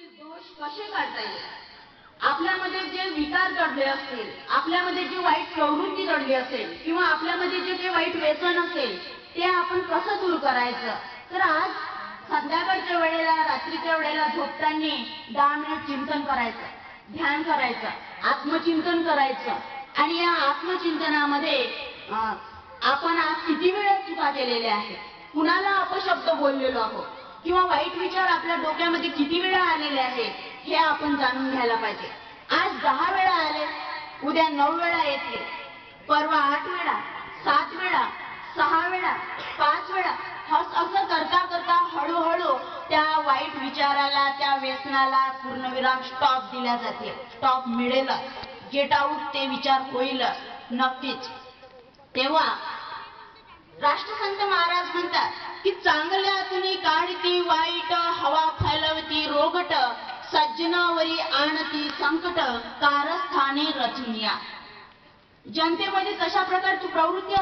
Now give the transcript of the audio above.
दोष कसे काढता येईल, आपल्यामध्ये जे विकार दडले असतील, आपल्यामध्ये जी वाईट प्रवृत्ती दडली असेल किंवा आपल्यामध्ये जे काही वाईट व्यसन असेल ते आपण कसं दूर करायचं. तर आज संध्याकाळच्या वेळेला, रात्रीच्या वेळेला झोपताना 10 मिनिट चिंतन करायचं, ध्यान करायचं, आत्मचिंतन करायचं. आणि या आत्मचिंतनामध्ये आपण आज किती वेळा चुका केलेल्या आहेत, कुणाला अपशब्द बोललेलो आहोत किंवा वाईट विचार आपल्या डोक्यामध्ये किती वेळा आलेले आहेत हे आपण जाणून घ्यायला पाहिजे. आज 10 वेळा आले, उद्या 9 वेळा येतील, परवा 8 वेळा, 7 वेळा, 6 वेळा, 5 वेळा, असं करता करता हळूहळू त्या वाईट विचाराला, त्या व्यसनाला पूर्णविराम स्टॉप दिला जाते. स्टॉप मिळेल, गेट आउट ते विचार होईल नक्कीच. तेव्हा राष्ट्रसंत महाराज म्हणतात की चांगल्यातून काढती वाईट, हवा फैलवती रोगट, सज्जनावरी आणती संकट, कारस्थाने रचनिया. जनतेमध्ये तशा प्रकारची प्रवृत्ती